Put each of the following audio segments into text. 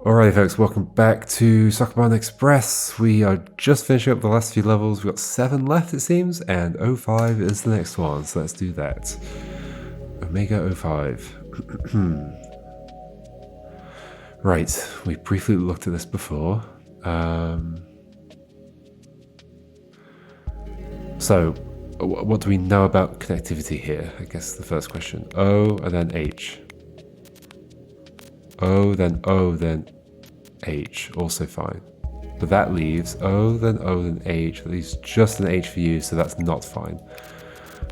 Alright folks, welcome back to Sokobond Express. We are just finishing up the last few levels. We've got 7 left it seems, and O5 is the next one, so let's do that. Omega O5. Right, we briefly looked at this before. So, what do we know about connectivity here? I guess the first question. O and then H. O, then H, also fine. But that leaves O, then H. That leaves just an H for you, so that's not fine.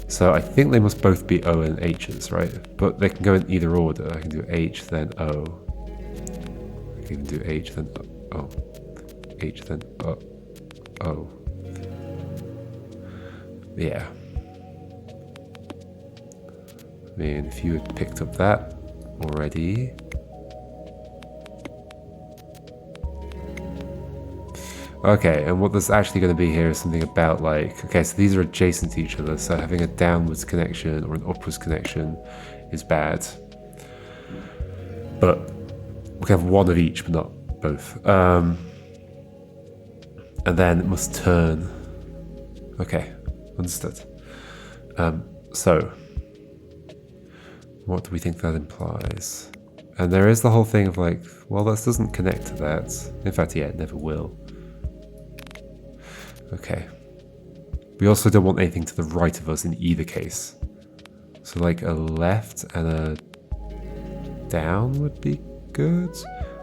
So I think they must both be O and H's, right? But they can go in either order. I can do H, then O. I can even do H, then O. H, then O. O. Yeah. I mean, if you had picked up that already... Okay, and what there's actually going to be here is something about like, okay, so these are adjacent to each other, so having a downwards connection or an upwards connection is bad. But we can have one of each, but not both. And then it must turn. Okay, understood. So, what do we think that implies? And there is the whole thing of like, well, this doesn't connect to that. In fact, yeah, it never will. Okay. We also don't want anything to the right of us in either case. So like a left and a down would be good.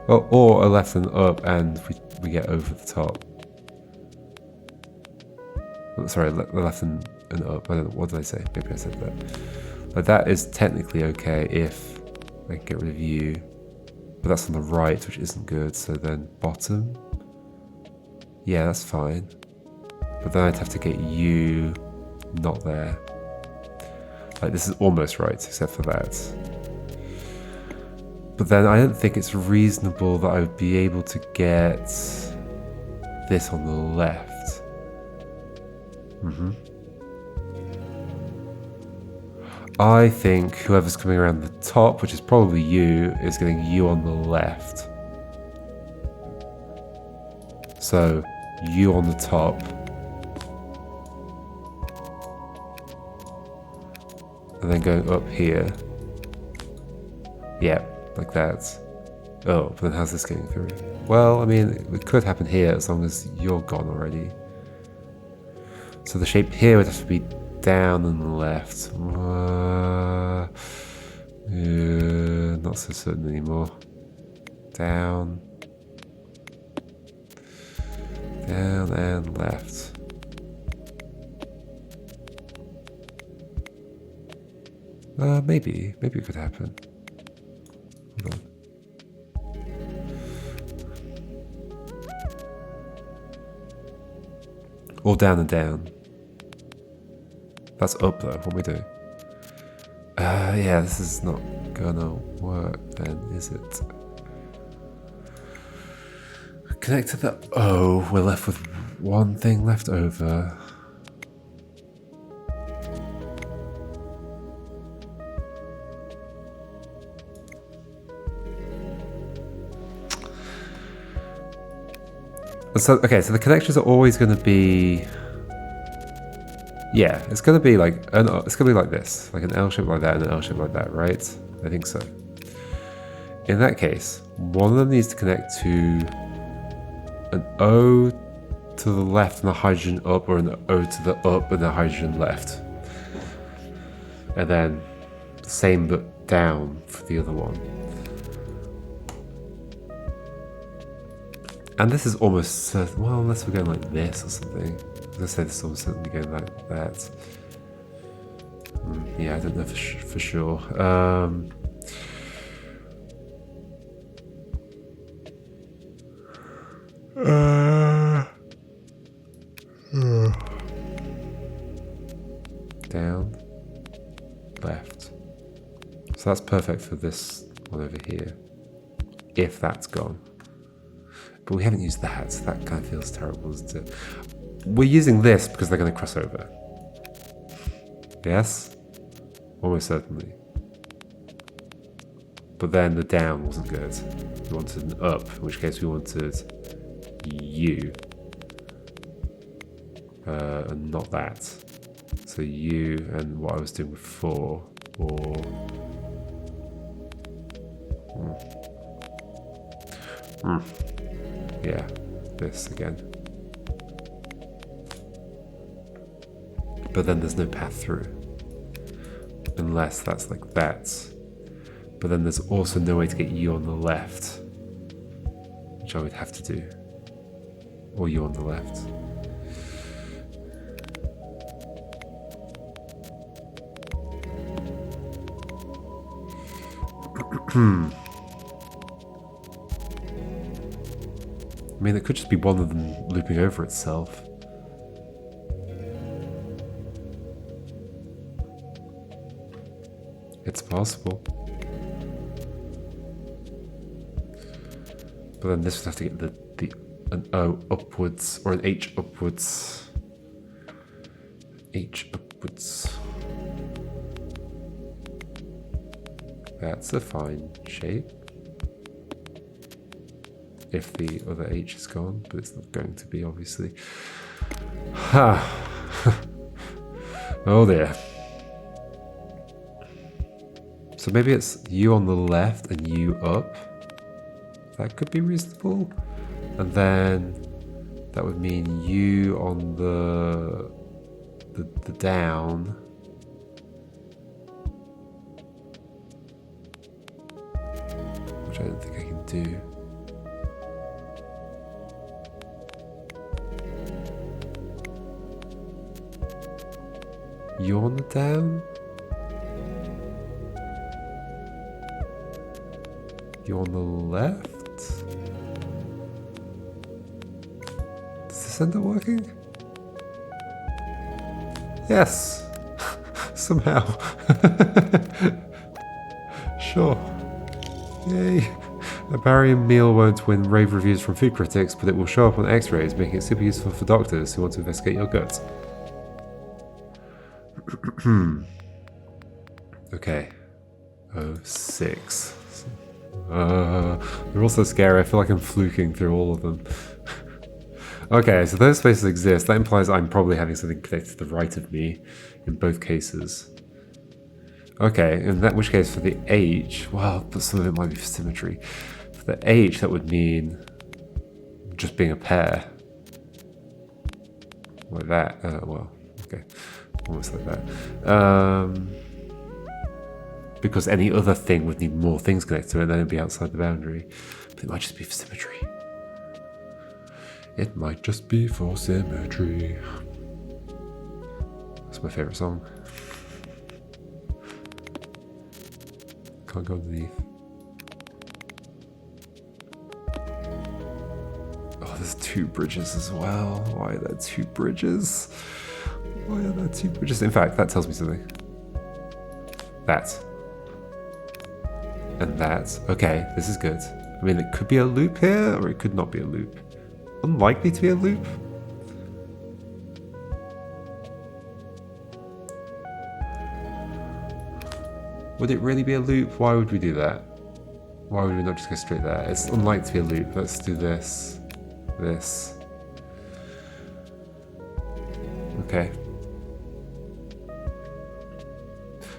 Well, or a left and up and we get over the top. Sorry, left and up. I don't know, what did I say? Maybe I said that. Like that is technically okay if I can get rid of you. But that's on the right, which isn't good. So then bottom. Yeah, that's fine. But then I'd have to get you not there. Like this is almost right, except for that. But then I don't think it's reasonable that I would be able to get this on the left. I think whoever's coming around the top, which is probably you, is getting you on the left. So you on the top. And then going up here. Yeah, like that. Oh, but then how's this getting through? Well, I mean, it could happen here as long as you're gone already. So the shape here would have to be down and left. Not so certain anymore. Down. Down and left. Maybe it could happen. Hold on. Or down and down. That's up though, what we do? Yeah, this is not gonna work then, is it? Connect to the O, we're left with one thing left over. So, okay, so the connections are always going to be, yeah, it's going to be like this, like an L shape like that and an L shape like that, right? I think so. In that case, one of them needs to connect to an O to the left and a hydrogen up, or an O to the up and a hydrogen left. And then the same but down for the other one. And this is almost certain, well, unless we're going like this or something. I was going to say this is almost certainly going like that. Yeah, I don't know for sure. Down, left. So that's perfect for this one over here. If that's gone. But we haven't used that, so that kind of feels terrible, doesn't it? We're using this because they're going to cross over. Yes? Almost certainly. But then the down wasn't good. We wanted an up, in which case we wanted U. And not that. So U and what I was doing before, or... yeah, this again. But then there's no path through. Unless that's like that. But then there's also no way to get U on the left, which I would have to do. Or U on the left. I mean, it could just be one of them looping over itself. It's possible. But then this would have to get an O upwards, or an H upwards. H upwards. That's a fine shape. If the other H is gone, but it's not going to be, obviously. Ha! Oh dear. So maybe it's U on the left and U up. That could be reasonable. And then that would mean U on the down. Which I don't think I can do. U on the down? U on the left? Does this end up working? Yes! Somehow. Sure. Yay. A barium meal won't win rave reviews from food critics, but it will show up on x-rays, making it super useful for doctors who want to investigate your gut. Okay. 06. They're also scary. I feel like I'm fluking through all of them. Okay, so those spaces exist. That implies I'm probably having something connected to the right of me in both cases. Okay, in that which case for the H, well, but some of it might be for symmetry. For the H, that would mean just being a pair. Like that. Well, okay. Almost like that. Because any other thing would need more things connected to it, and then it'd be outside the boundary. But it might just be for symmetry. It might just be for symmetry. That's my favourite song. Can't go underneath. Oh, there's two bridges as well. Why are there two bridges? Why are there two bridges? In fact, that tells me something. That. And that. Okay, this is good. I mean, it could be a loop here, or it could not be a loop. Unlikely to be a loop. Would it really be a loop? Why would we do that? Why would we not just go straight there? It's unlikely to be a loop. Let's do this. This. Okay.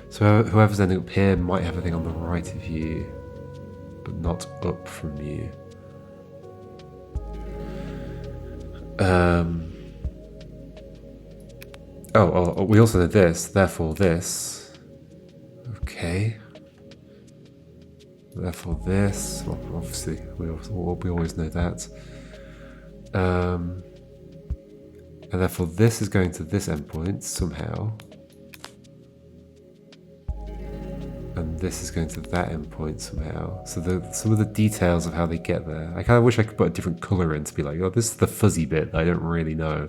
So whoever's ending up here might have a thing on the right of you, but not up from you. Oh, we also know this, therefore this. Okay. Therefore this, well, obviously, we always know that. And therefore this is going to this endpoint somehow. And this is going to that endpoint somehow. So some of the details of how they get there. I kind of wish I could put a different colour in to be like, oh, this is the fuzzy bit that I don't really know.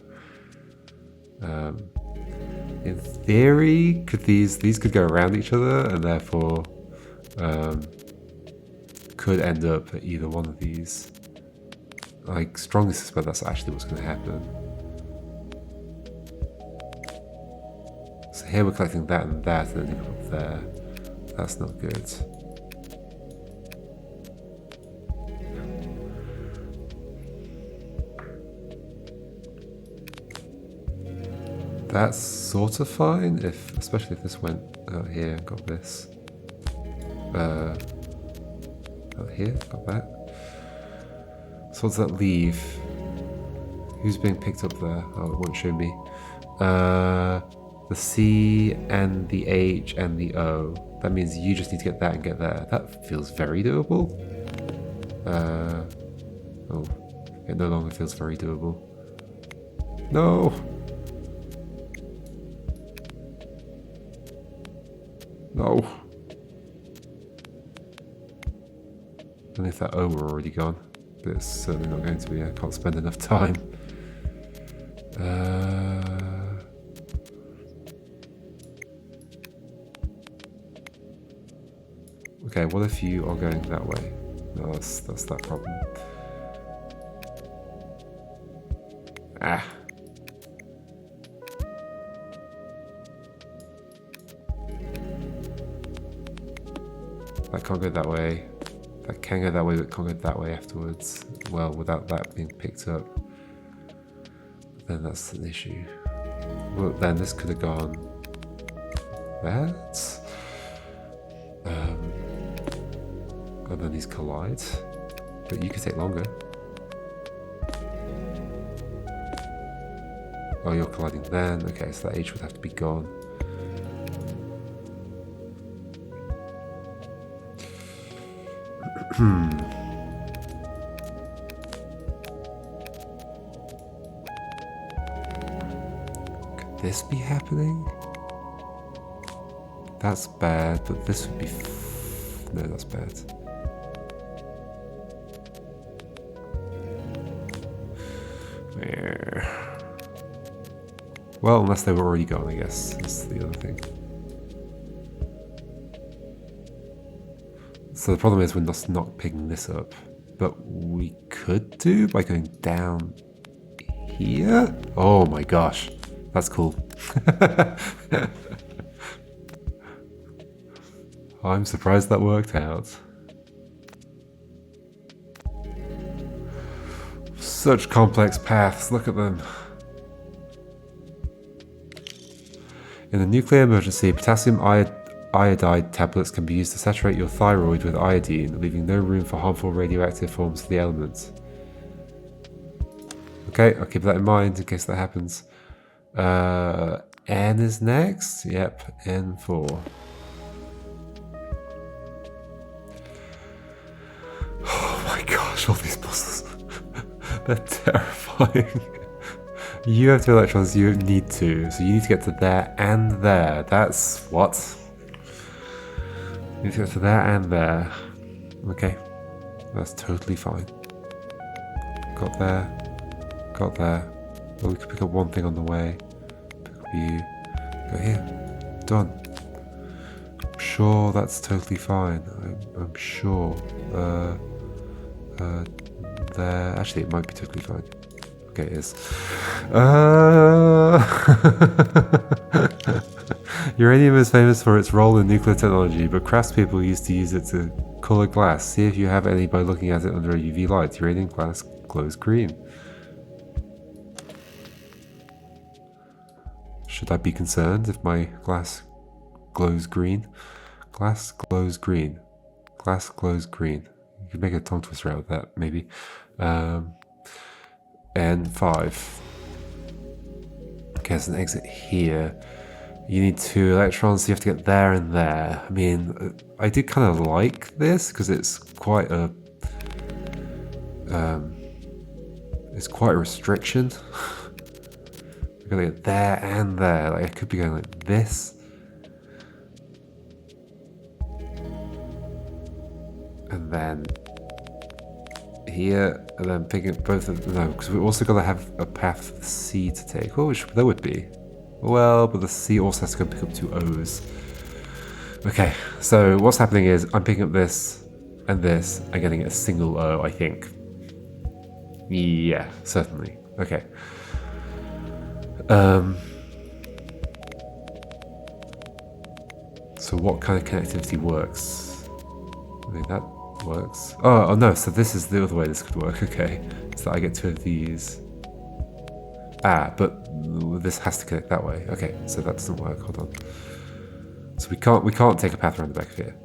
In theory, could these could go around each other and therefore could end up at either one of these. I strongly suspect that's actually what's going to happen. So here we're collecting that and then they come up there. That's not good. That's sort of fine, especially if this went out here and got this. Out here, got that. So what does that leave? Who's being picked up there? Oh, it won't show me. The C and the H and the O. That means you just need to get that and get there. That feels very doable. Oh, it no longer feels very doable. No! No! I don't know if that O were already gone, but it's certainly not going to be. I can't spend enough time. Okay, what if you are going that way? No, that's that problem. Ah. That can't go that way. That can go that way, but can't go that way afterwards. Well, without that being picked up. Then that's an issue. Well, then this could have gone that. And then these collide. But you could take longer. Oh, you're colliding then. Okay, so that H would have to be gone. Could this be happening? That's bad, but this would be... no, that's bad. Well, unless they were already gone, I guess. That's the other thing. So the problem is we're just not picking this up. But we could do by going down here? Oh my gosh. That's cool. I'm surprised that worked out. Such complex paths, look at them. In a nuclear emergency, potassium iodide tablets can be used to saturate your thyroid with iodine, leaving no room for harmful radioactive forms of the elements. Okay, I'll keep that in mind in case that happens. N is next? Yep, N4. Oh my gosh, all these puzzles. They're terrifying. You have 2 electrons, you need 2. So you need to get to there and there. That's what? You need to get to there and there. Okay. That's totally fine. Got there. Got there. Well, we could pick up one thing on the way. Pick up you. Go here. Done. I'm sure that's totally fine. I'm sure. There. Actually, it might be totally fine. Okay, it is. Uranium is famous for its role in nuclear technology, but craftspeople used to use it to color glass. See if you have any by looking at it under a UV light. Uranium glass glows green. Should I be concerned if my glass glows green? Glass glows green. Glass glows green. You could make a tongue twister out of that, maybe. N5. Okay, there's an exit here. You need 2 electrons, so you have to get there and there. I mean, I did kind of like this because it's quite a restriction. I gotta get there and there. Like I could be going like this, and then here, and then picking up both of them. No, because we also got to have a path for the C to take. Oh, which there would be. Well, but the C also has to go pick up 2 O's. Okay, so what's happening is I'm picking up this and this and getting a single O, I think. Yeah, certainly. Okay. So what kind of connectivity works? I mean, that works. Oh no, so this is the other way this could work, okay. So I get 2 of these. Ah, but this has to connect that way. Okay, so that doesn't work. Hold on. So we can't take a path around the back of here.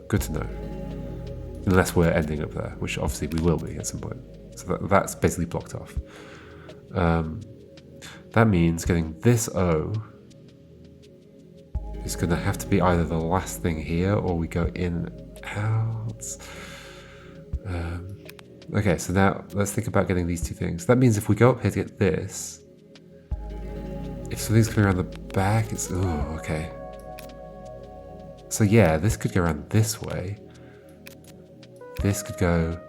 Good to know. Unless we're ending up there, which obviously we will be at some point. So that's basically blocked off. That means getting this O is going to have to be either the last thing here or we go in and out. Okay, so now let's think about getting these two things. That means if we go up here to get this, if something's coming around the back, it's... Oh, okay. So yeah, this could go around this way. This could go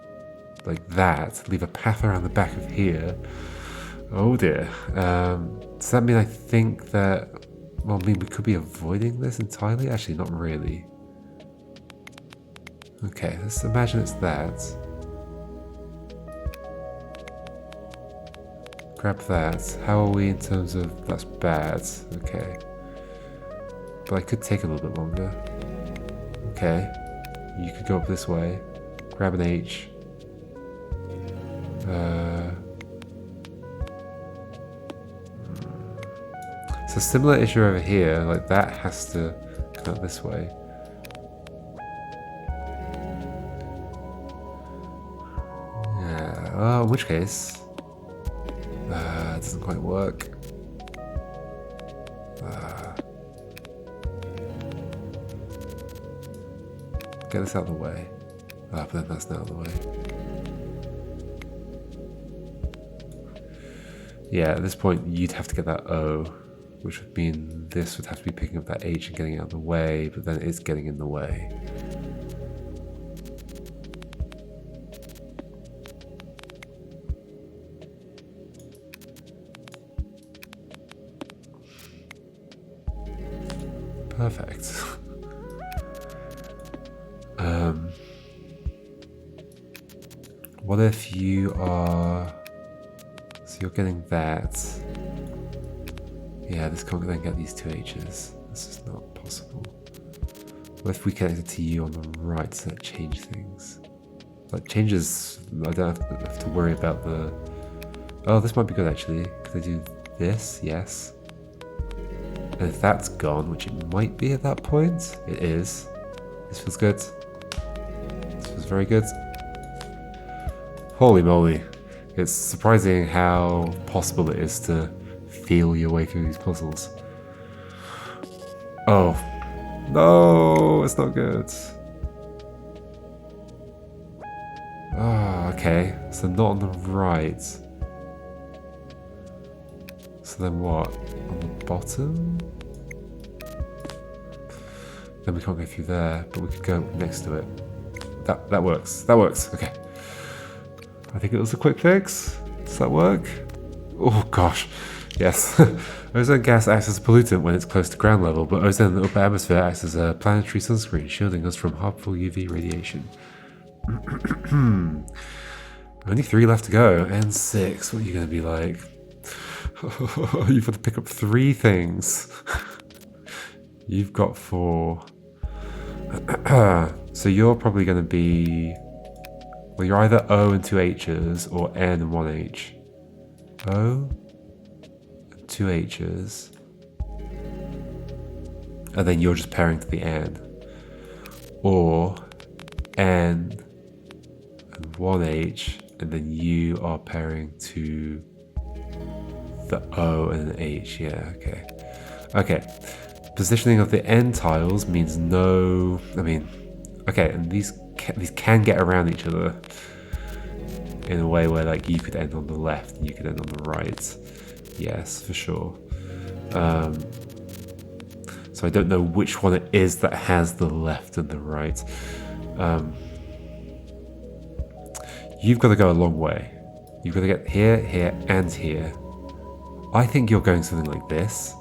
like that, leave a path around the back of here. Oh dear. Does that mean I think that... Well, I mean, we could be avoiding this entirely? Actually, not really. Okay, let's imagine it's that. Grab that. How are we in terms of... That's bad. Okay. But I could take a little bit longer. Okay. You could go up this way. Grab an H. So similar issue over here, like that has to come out this way. Yeah, well, in which case, it doesn't quite work. Get this out of the way. But then that's not out of the way. Yeah, at this point, you'd have to get that O, which would mean this would have to be picking up that H and getting it out of the way, but then it's getting in the way. Perfect. What if you are... So you're getting that. Yeah, this can't then get these two H's. This is not possible. What if we connect it to you on the right? Does that change things? That changes... I don't have to worry about the... Oh, this might be good actually. Could I do this? Yes. And if that's gone, which it might be at that point, it is. This feels good. This feels very good. Holy moly. It's surprising how possible it is to feel your way through these puzzles. Oh. No, it's not good. Oh, okay. So not on the right. So then what? On the bottom? Then we can't go through there, but we could go next to it. That works. That works. Okay. I think it was a quick fix. Does that work? Oh gosh. Yes. Ozone gas acts as a pollutant when it's close to ground level, but ozone in the upper atmosphere acts as a planetary sunscreen, shielding us from harmful UV radiation. Only 3 left to go, and 6. What are you going to be like? You've got to pick up 3 things. You've got 4. So you're probably going to be... Well, you're either O and 2 H's or N and 1 H. O and 2 H's. And then you're just pairing to the N. Or N and 1 H, and then you are pairing to the O and an H. Yeah, okay. Okay. Positioning of the N tiles means no... I mean... Okay, and these can get around each other in a way where like you could end on the left and you could end on the right. Yes, for sure. So I don't know which one it is that has the left and the right. You've got to go a long way. You've got to get here, here, and here. I think you're going something like this.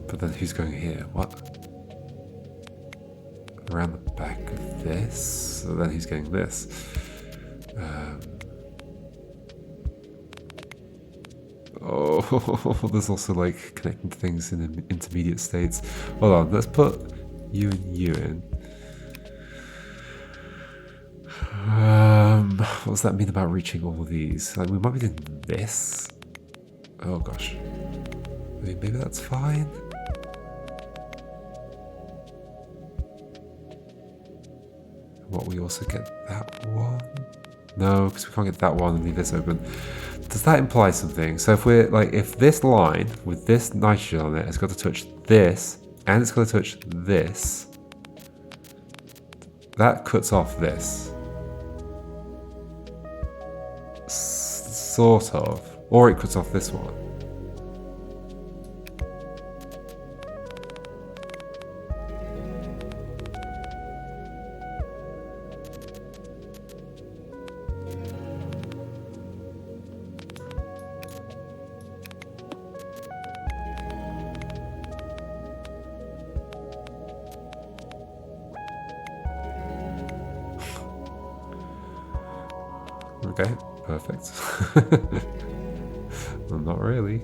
But then who's going here? What? Around the back of this? So then who's going this? Oh, there's also like connecting things in intermediate states. Hold on, let's put you and you in. What does that mean about reaching all of these? Like, we might be doing this. Oh gosh. I mean, maybe that's fine. What, we also get that one? No, because we can't get that one and leave this open. Does that imply something? So if we're like, if this line with this nitrogen on it has got to touch this and it's got to touch this, that cuts off this. Sort of. Or it cuts off this one. Okay, perfect. Well, not really.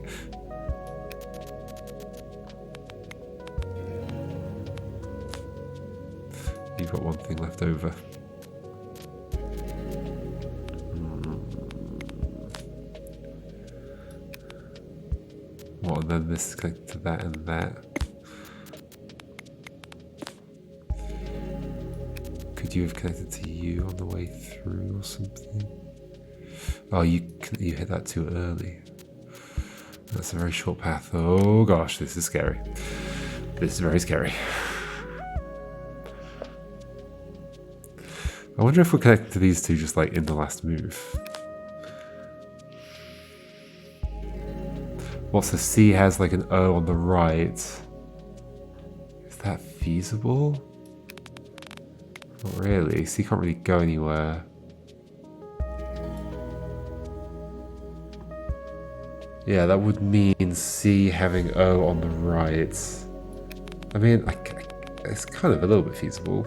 You've got one thing left over. What, and then this is connected to that and that. Could you have connected to you on the way through or something? Oh, you hit that too early. That's a very short path. Oh gosh, this is scary. This is very scary. I wonder if we're connected to these two just like in the last move. What, so C has like an O on the right. Is that feasible? Not really. C can't really go anywhere. Yeah, that would mean C having O on the right. I mean, it's kind of a little bit feasible.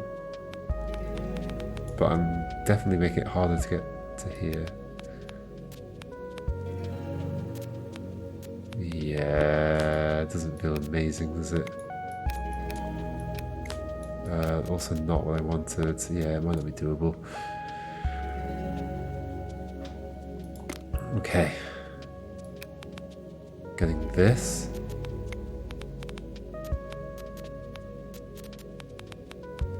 But I'm definitely making it harder to get to here. Yeah, it doesn't feel amazing, does it? Also not what I wanted. Yeah, it might not be doable. Okay. Getting this.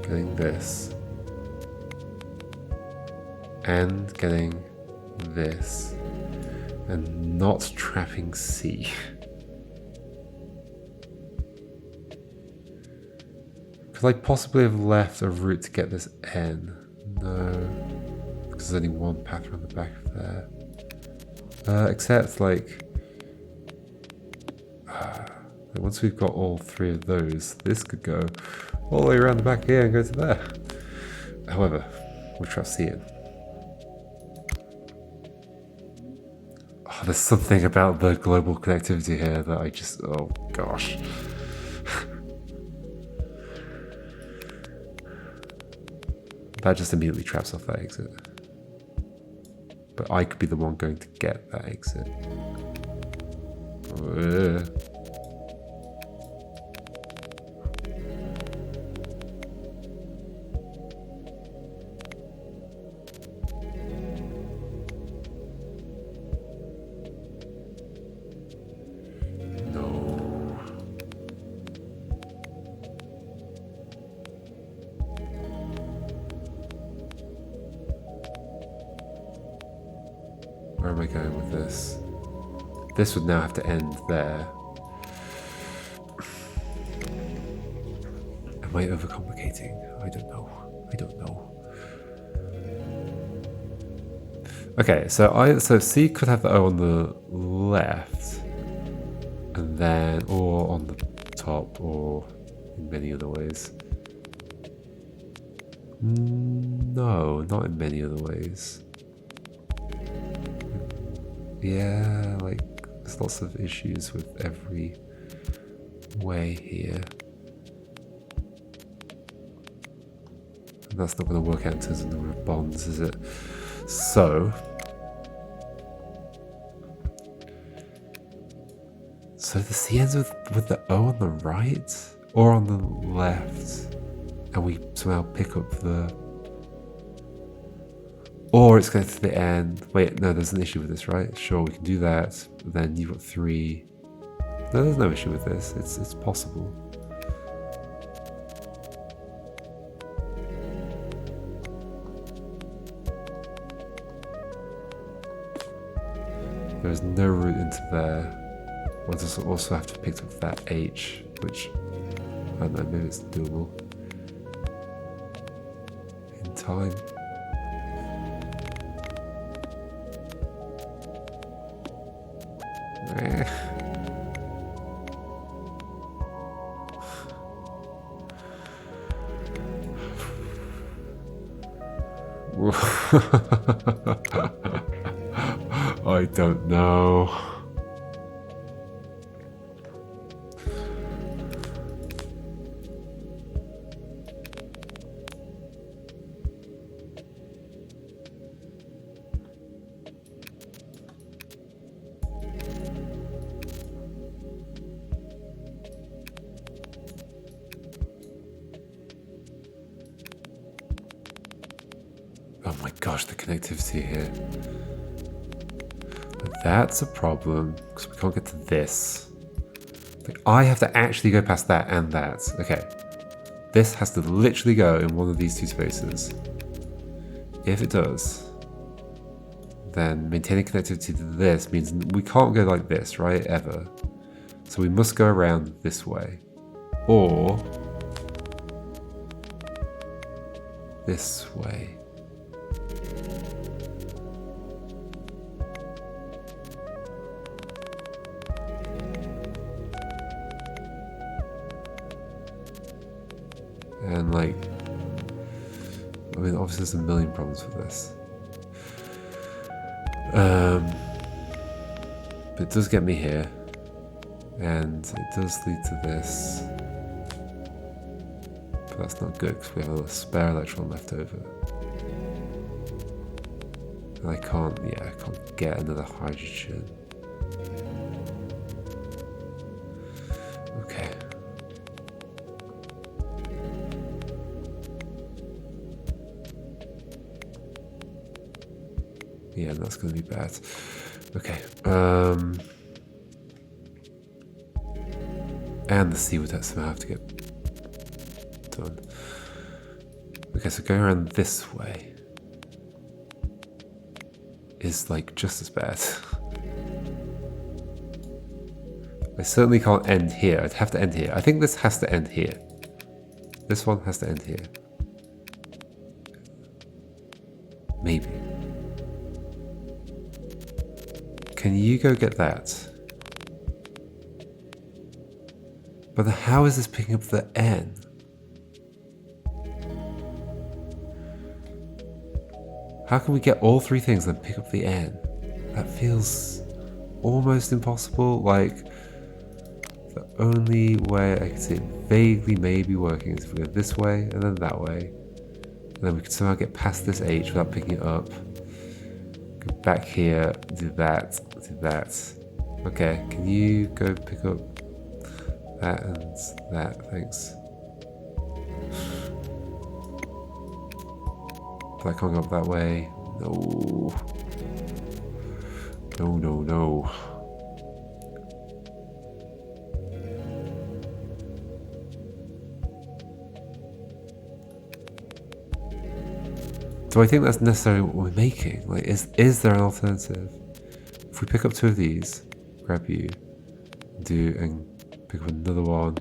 Getting this. And getting this. And not trapping C. Could I possibly have left a route to get this N? No. Because there's only one path around the back of there. Except, like, once we've got all three of those, this could go all the way around the back here and go to there. However, we'll trust C in. Oh, there's something about the global connectivity here that I just, oh gosh. That just immediately traps off that exit. But I could be the one going to get that exit. Where am I going with this? This would now have to end there. Am I overcomplicating? I don't know. I don't know. Okay, so C could have the O on the left, and then or on the top, or in many other ways. No, not in many other ways. Yeah, like, there's lots of issues with every way here. And that's not going to work out in terms of the number of bonds, is it? So the C ends with the O on the right or on the left, and we somehow pick up the... Or it's going to the end. Wait, no, there's an issue with this, right? Sure, we can do that. But then you've got 3. No, there's no issue with this. It's possible. There's no route into there. We'll just also have to pick up that H, which, I don't know, maybe it's doable. In time. I don't know. Oh my gosh, the connectivity here. But that's a problem, because we can't get to this. Like, I have to actually go past that and that. Okay. This has to literally go in one of these 2 spaces. If it does, then maintaining connectivity to this means we can't go like this, right? Ever. So we must go around this way. Or this way. And like, I mean, obviously there's a million problems with this. But it does get me here. And it does lead to this. But that's not good because we have a spare electron left over. And I can't get another hydrogen. Okay. Yeah, that's going to be bad. Okay. And the C would somehow have to get done. Okay, so going around this way is like just as bad. I certainly can't end here. I'd have to end here. I think this has to end here. This one has to end here. Maybe. Can you go get that? But how is this picking up the N? How can we get all 3 things and then pick up the N? That feels almost impossible. Like, the only way I can see it vaguely maybe working is if we go this way and then that way. And then we can somehow get past this H without picking it up. Go back here, do that, do that. Okay, can you go pick up that and that? Thanks. But I can't go up that way. No. No, no, no. Do I think that's necessarily what we're making? Like, is there an alternative? If we pick up 2 of these, grab you, and pick up another one,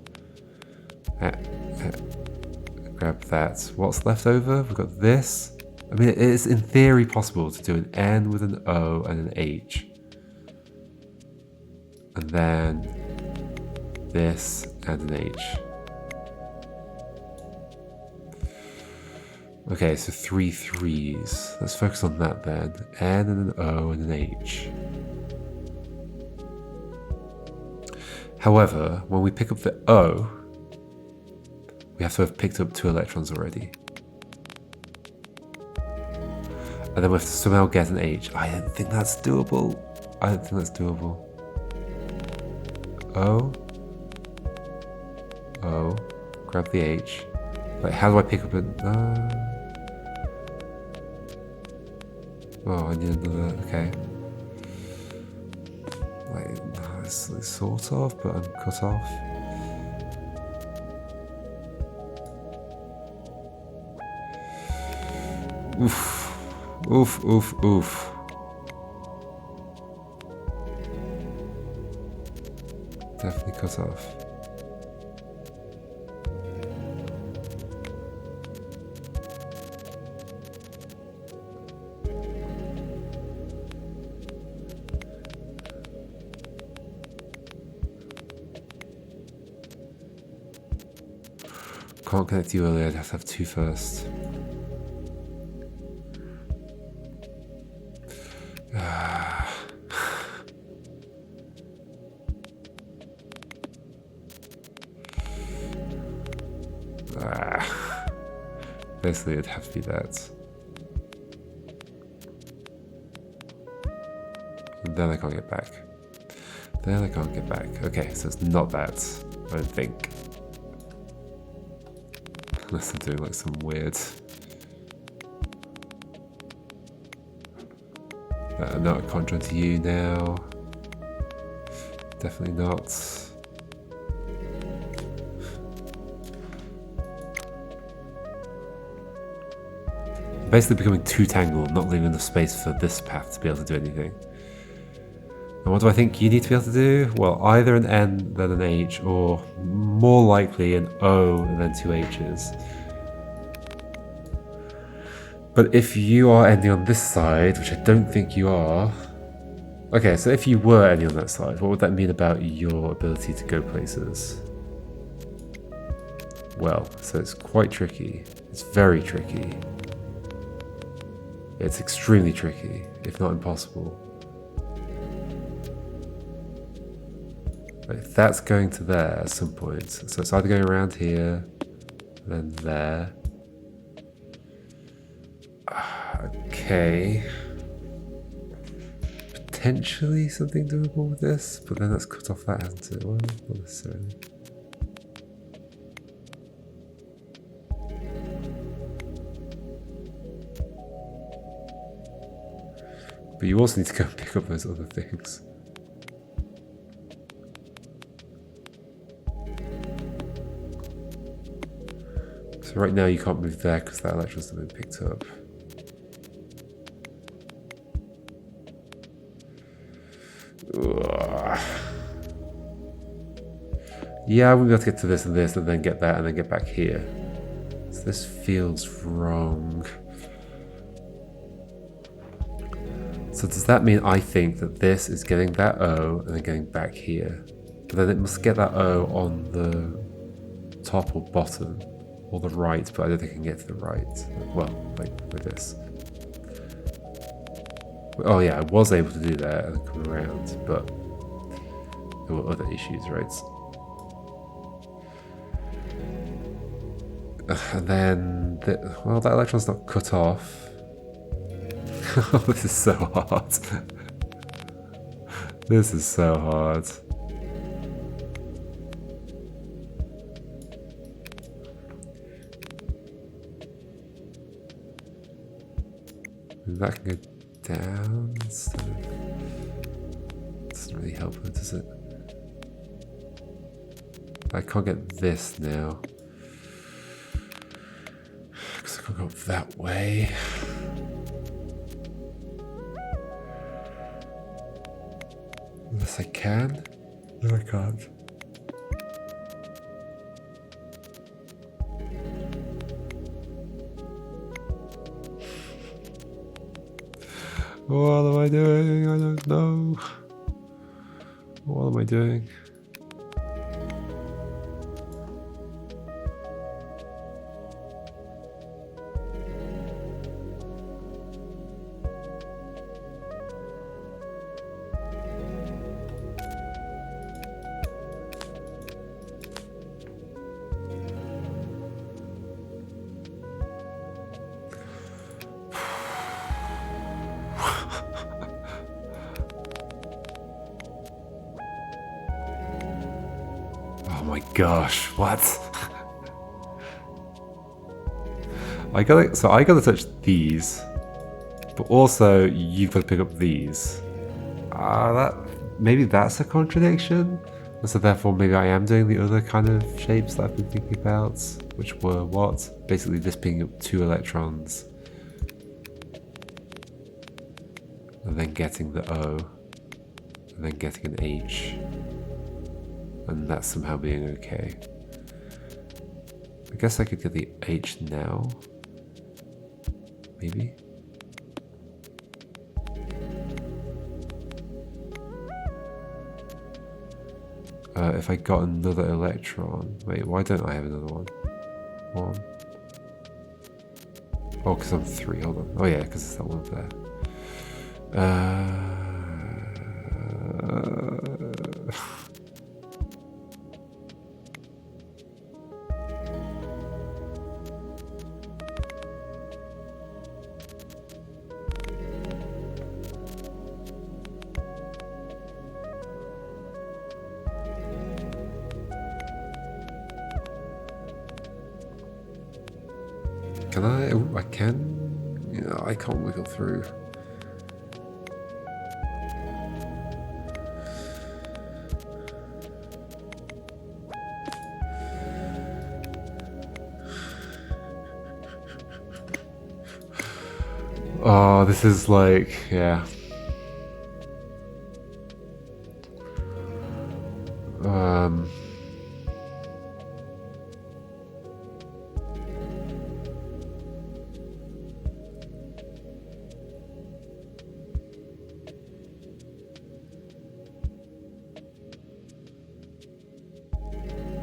grab that. What's left over? We've got this. I mean, it's in theory possible to do an N with an O and an H. And then this and an H. Okay, so 3 3s. Let's focus on that then. N and an O and an H. However, when we pick up the O, we have to have picked up 2 electrons already. And then we have to somehow get an H. I don't think that's doable. I don't think that's doable. O. O. Grab the H. Like, how do I pick up an... Oh, I need another. Okay. Wait, it's sort of, but I'm cut off. Oof. Oof, oof, oof. Definitely cut off. Can't connect you earlier, I'd have to have two first. Basically, it'd have to be that. And then I can't get back. Then I can't get back. Okay, so it's not that, I don't think. Unless I'm doing like some weird... no, I can't join to you now. Definitely not. Basically becoming too tangled, not leaving enough space for this path to be able to do anything. And what do I think you need to be able to do? Well, either an N, then an H, or more likely an O and then two H's. But if you are ending on this side, which I don't think you are... Okay, so if you were ending on that side, what would that mean about your ability to go places? Well, so it's quite tricky. It's very tricky. It's extremely tricky, if not impossible. Like, that's going to there at some point. So it's either going around here, then there. Okay. Potentially something doable with this, but then that's cut off that, hasn't it? Well, not necessarily. But you also need to go and pick up those other things. So right now you can't move there because that electron's not been picked up. Ugh. Yeah, I wouldn't be able to get to this and then get that and then get back here. So this feels wrong. So does that mean I think that this is getting that O and then getting back here? But then it must get that O on the top or bottom or the right, but I don't think I can get to the right. Well, like with this. Oh yeah, I was able to do that and come around, but there were other issues, right? And then, well, that electron's not cut off. Oh, this is so hard. This is so hard. That can go down instead of... Doesn't really help her, does it? I can't get this now. Because I can't go up that way. Unless I can? No, I can't. What am I doing? I don't know. What am I doing? Oh my gosh, what? I gotta touch these. But also, you've got to pick up these. Maybe that's a contradiction? And so therefore maybe I am doing the other kind of shapes that I've been thinking about, which were what? Basically this picking up 2 electrons. And then getting the O. And then getting an H. And that's somehow being okay. I guess I could get the H now. Maybe? If I got another electron... Wait, why don't I have another one? 1. Oh, because I'm 3, hold on. Oh yeah, because it's that one up there. Can I? Ooh, I can? Yeah, I can't wiggle through. Oh, this is like, yeah.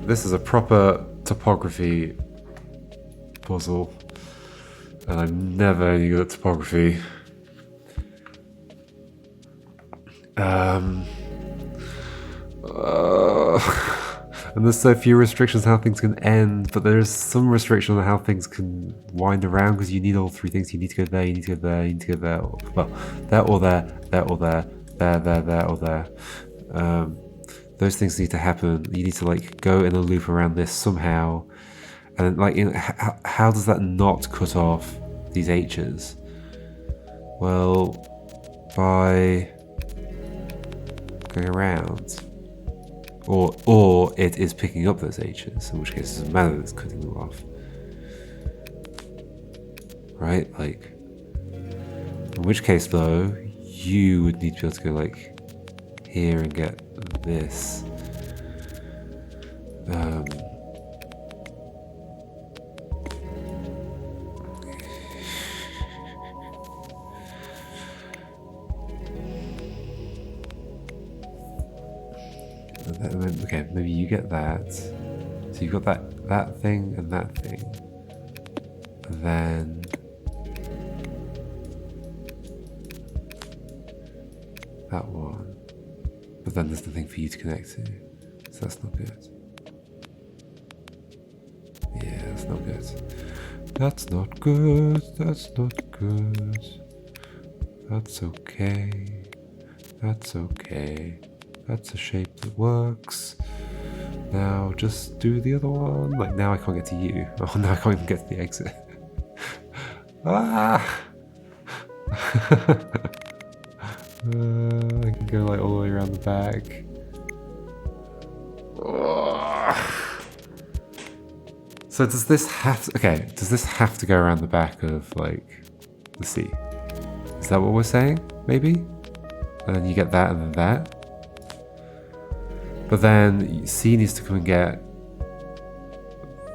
This is a proper topography puzzle, and I'm never any good at topography. And there's so few restrictions on how things can end, but there's some restriction on how things can wind around, because you need all 3 things. You need to go there, you need to go there, you need to go there. Well, there or there, there or there, there or there. Those things need to happen. You need to like go in a loop around this somehow. And like, how does that not cut off these H's? Well, by going around. Or it is picking up those H's, in which case it doesn't matter that it's cutting them off. Right? Like, in which case though, you would need to be able to go like here and get this. Okay, maybe you get that. So you've got that thing and that thing. And then that one. But then there's nothing for you to connect to. So that's not good. Yeah, that's not good. That's not good. That's not good. That's okay. That's okay. That's a shape that works. Now just do the other one. Like now I can't get to you. Oh, now I can't even get to the exit. Ah! I can go like all the way around the back. So does this have to, okay, does this have to go around the back of like the C? Is that what we're saying? Maybe? And then you get that and then that? But then C needs to come and get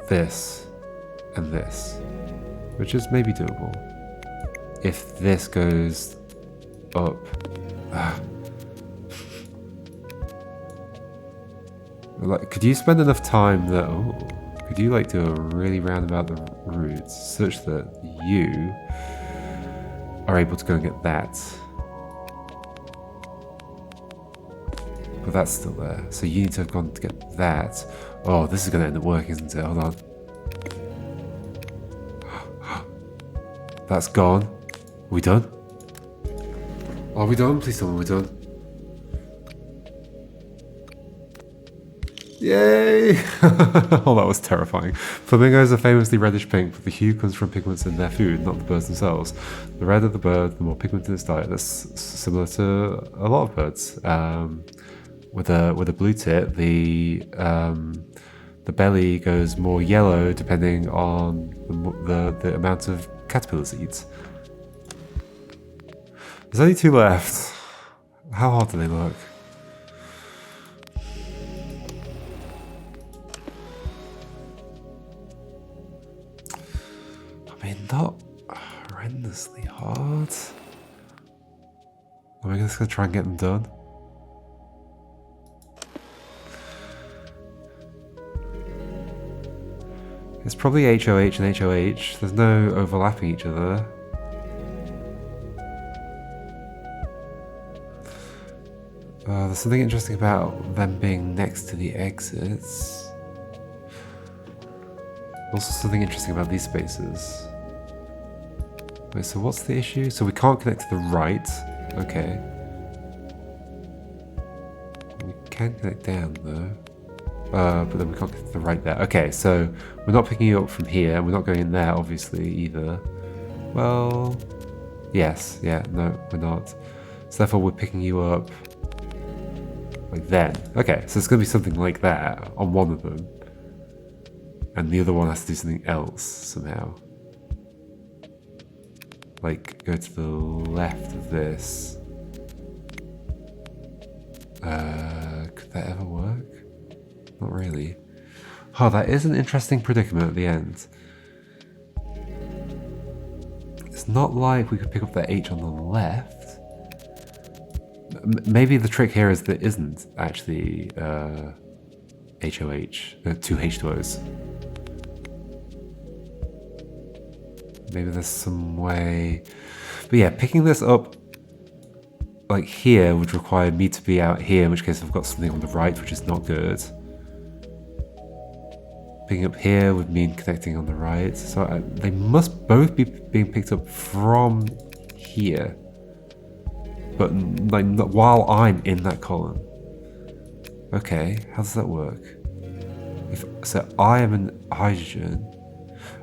this and this, which is maybe doable. If this goes up. Like, could you spend enough time that, could you like do a really roundabout the route such that you are able to go and get that? But that's still there. So you need to have gone to get that. Oh, this is going to end up working, isn't it? Hold on. That's gone. Are we done? Are we done? Please tell me we're done. Yay! Oh, that was terrifying. Flamingos are famously reddish pink, but the hue comes from pigments in their food, not the birds themselves. The redder the bird, the more pigment in its diet. That's similar to a lot of birds. With a blue tit, the belly goes more yellow depending on the amount of caterpillars it eats. There's only 2 left. How hard do they look? I mean, not horrendously hard. Am I just gonna try and get them done? It's probably HOH and HOH. There's no overlapping each other. There's something interesting about them being next to the exits. Also something interesting about these spaces. Wait, so what's the issue? So we can't connect to the right. Okay. We can connect down though. But then we can't get to the right there. Okay, so we're not picking you up from here, and we're not going in there, obviously, either. Well, yes, yeah, no, we're not. So therefore we're picking you up like then. Okay, so it's going to be something like that on one of them. And the other one has to do something else somehow. Like, go to the left of this. Could that ever work? Not really. Oh, that is an interesting predicament at the end. It's not like we could pick up that H on the left. Maybe the trick here is that it isn't actually HOH, 2 H2Os. Maybe there's some way. But yeah, picking this up like here would require me to be out here, in which case I've got something on the right, which is not good. Picking up here would mean connecting on the right. So they must both be being picked up from here. But like while I'm in that column. Okay, how does that work? So I am an hydrogen.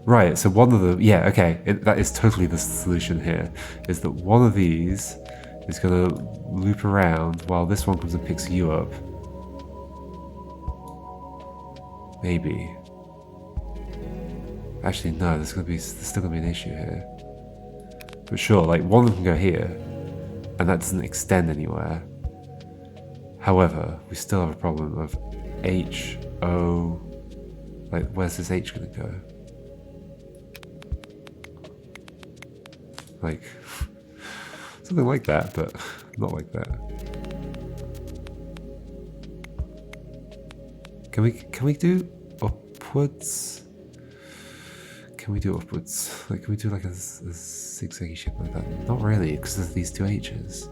Right, so one of them, yeah, okay, that is totally the solution here, is that one of these is going to loop around while this one comes and picks you up. Maybe. Actually, no, there's still going to be an issue here. But sure, like one of them can go here, and that doesn't extend anywhere. However, we still have a problem of H, O, like where's this H going to go? Like, something like that, but not like that. Can we do upwards? Can we do upwards? Like, can we do like a zigzaggy shape like that? Not really, because there's these 2 H's.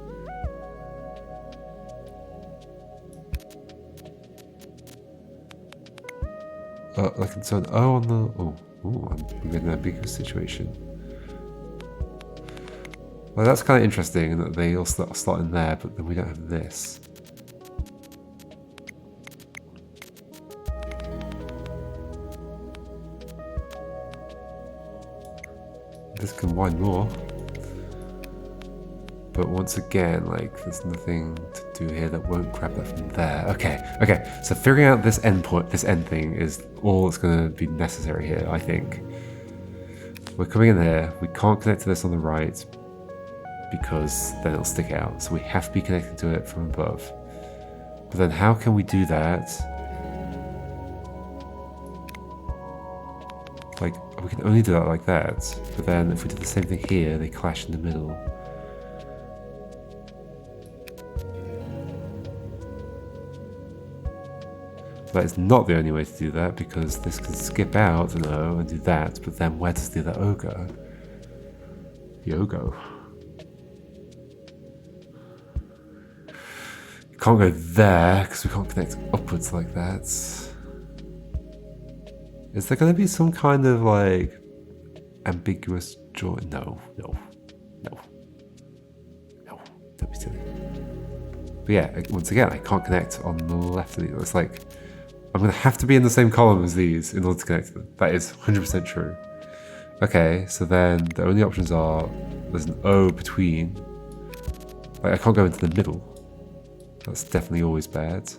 Like, so an O on the... I'm in an ambiguous situation. Well, that's kind of interesting that they all slot in there, but then we don't have this. This can wind more. But once again, like, there's nothing to do here that won't grab that from there. Okay. So figuring out this end thing is all that's going to be necessary here, I think. We're coming in here. We can't connect to this on the right, because then it'll stick out. So we have to be connected to it from above. But then how can we do that? Like, we can only do that like that. But then if we do the same thing here, they clash in the middle. That is not the only way to do that, because this can skip out an O and do that, but then where does the other O go? The O go. Can't go there because we can't connect upwards like that. Is there going to be some kind of like ambiguous join? No. Don't be silly. But yeah, once again, I can't connect on the left of it. It's like I'm going to have to be in the same column as these in order to connect them. That is 100% true. Okay, so then the only options are, there's an O between. Like, I can't go into the middle. That's definitely always bad.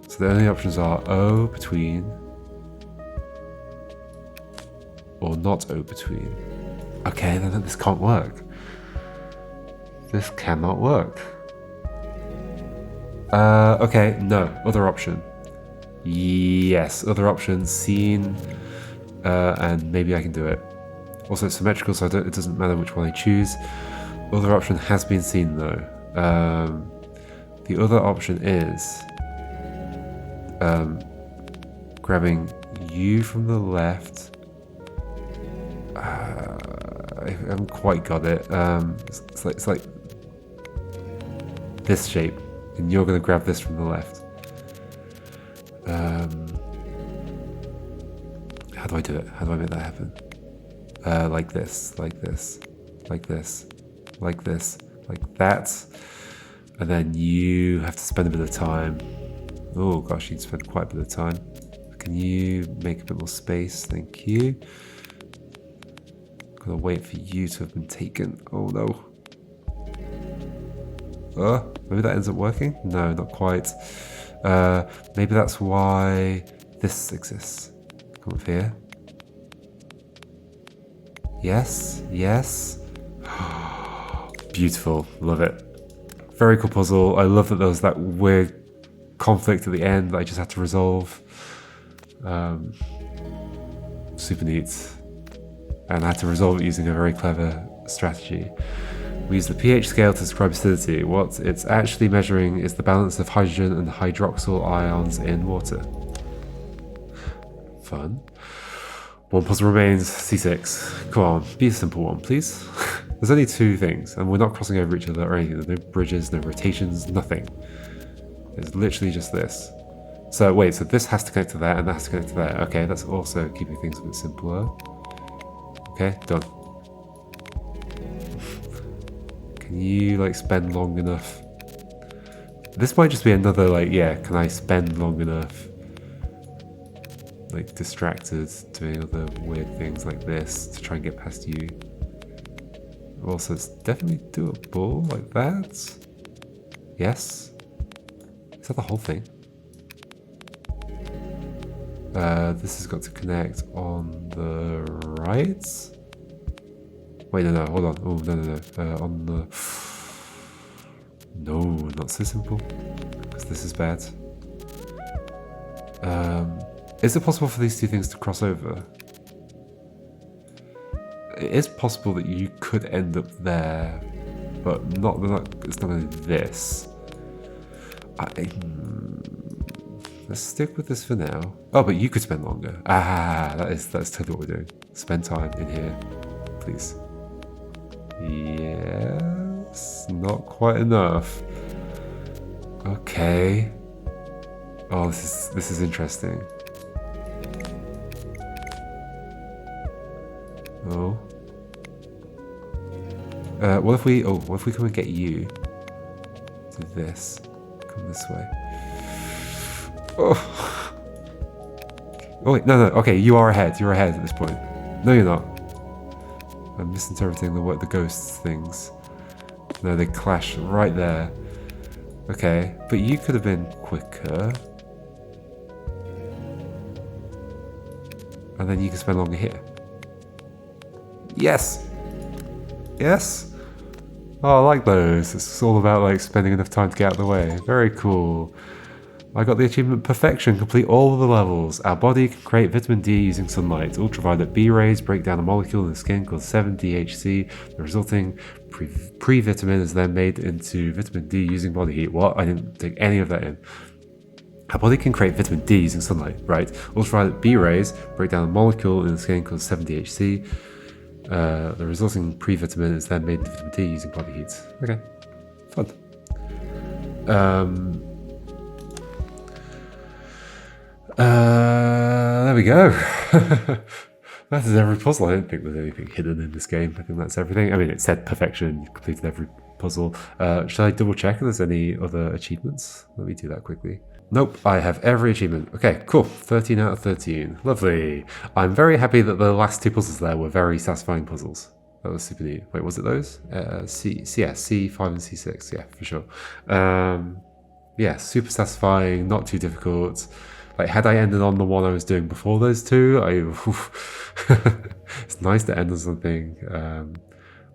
So the only options are O between, or not O between. Okay, then this can't work. This cannot work. Okay, no, other option. Yes, other option, seen, and maybe I can do it. Also, it's symmetrical, so it doesn't matter which one I choose. Other option has been seen though. The other option is grabbing you from the left. I haven't quite got it. It's like this shape, and you're going to grab this from the left. How do I do it? How do I make that happen? Like this, like this, like this, like this, like that. And then you have to spend a bit of time. Oh gosh, you'd spend quite a bit of time. Can you make a bit more space? Thank you. Gotta wait for you to have been taken. Oh no. Maybe that ends up working? No, not quite. Maybe that's why this exists. Come up here. Yes, yes. Beautiful, love it. Very cool puzzle. I love that there was that weird conflict at the end that I just had to resolve. Super neat. And I had to resolve it using a very clever strategy. We use the pH scale to describe acidity. What it's actually measuring is the balance of hydrogen and hydroxyl ions in water. Fun. One puzzle remains, C6. Come on, be a simple one, please. There's only two things, and we're not crossing over each other or anything. There's no bridges, no rotations, nothing. It's literally just this. So wait, so this has to connect to that, and that has to connect to that. Okay, that's also keeping things a bit simpler. Okay, done. Can you, like, spend long enough? This might just be another, like, yeah, can I spend long enough, like, distracted doing other weird things like this to try and get past you? Also, it's definitely doable like that. Yes. Is that the whole thing? This has got to connect on the right. Wait, no, hold on. Oh, no. On the... No, not so simple. Because this is bad. Is it possible for these two things to cross over? It is possible that you could end up there, but it's not going to be this. Let's stick with this for now. Oh, but you could spend longer. That's totally what we're doing. Spend time in here, please. Yes, not quite enough. Okay. Oh, this is interesting. Oh. What if we come and get you to this? Come this way. Oh. Oh wait, no. Okay, you are ahead. You're ahead at this point. No, you're not. I'm misinterpreting the ghosts things. No, they clash right there. Okay, but you could have been quicker. And then you can spend longer here. Yes! Yes! Oh, I like those. It's all about, like, spending enough time to get out of the way. Very cool. I got the achievement Perfection. Complete all of the levels. Our body can create vitamin D using sunlight. Ultraviolet B rays break down a molecule in the skin called 7-DHC. The resulting pre-vitamin is then made into vitamin D using body heat. What? I didn't take any of that in. Our body can create vitamin D using sunlight, right? Ultraviolet B rays break down a molecule in the skin called 7-DHC. The resulting pre-vitamin is then made into vitamin D using body heat. Okay, fun. There we go. That is every puzzle. I don't think there's anything hidden in this game. I think that's everything. I mean, it said perfection. You completed every puzzle. Should I double check if there's any other achievements? Let me do that quickly. Nope, I have every achievement. Okay, cool. 13 out of 13. Lovely. I'm very happy that the last 2 puzzles there were very satisfying puzzles. That was super neat. Wait, was it those? C5 and C6. Yeah, for sure. Yeah, super satisfying, not too difficult. Like, had I ended on the one I was doing before those 2, it's nice to end on something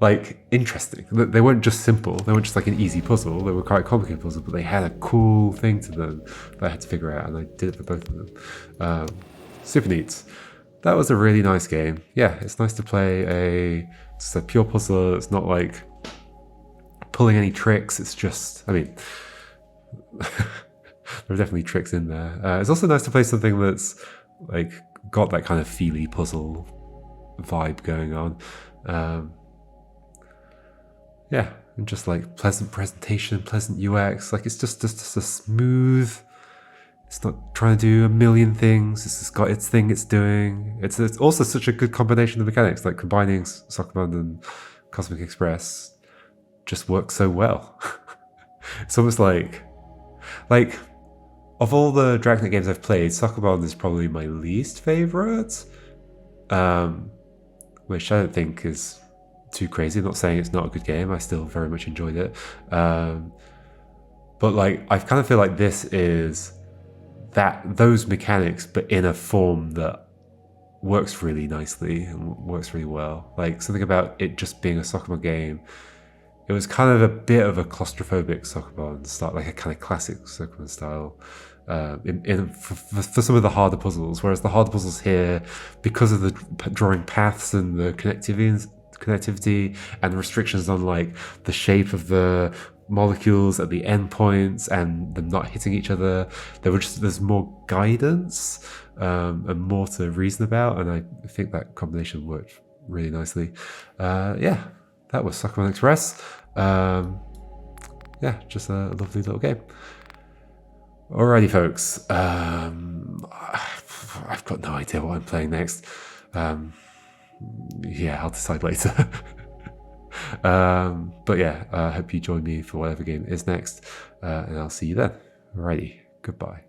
like interesting. They weren't just simple. They weren't just like an easy puzzle. They were quite complicated puzzle, but they had a cool thing to them that I had to figure out, and I did it for both of them. Super neat. That was a really nice game. Yeah, it's nice to play just a pure puzzle. It's not like pulling any tricks. It's just, I mean, there are definitely tricks in there. It's also nice to play something that's like got that kind of feely puzzle vibe going on. Yeah, and just like pleasant presentation, pleasant UX. Like, it's just a smooth. It's not trying to do a million things. It's just got its thing it's doing. It's also such a good combination of mechanics. Like, combining Sokobond and Cosmic Express just works so well. It's almost like of all the Dragnet games I've played, Sokobond is probably my least favorite. Which I don't think is too crazy. I'm not saying it's not a good game. I still very much enjoyed it. But like, I kind of feel like this is those mechanics, but in a form that works really nicely and works really well. Like, something about it just being a Sokobond game. It was kind of a bit of a claustrophobic Sokobond style, like a kind of classic Sokobond style. For some of the harder puzzles, whereas the harder puzzles here, because of the drawing paths and the connectivity and the restrictions on like the shape of the molecules at the endpoints and them not hitting each other, there's more guidance and more to reason about, and I think that combination worked really nicely. Yeah, that was Sokobond Express. Yeah, just a lovely little game. Alrighty, folks. I've got no idea what I'm playing next. Yeah, I'll decide later. But yeah, I hope you join me for whatever game is next, and I'll see you then. Alrighty, goodbye.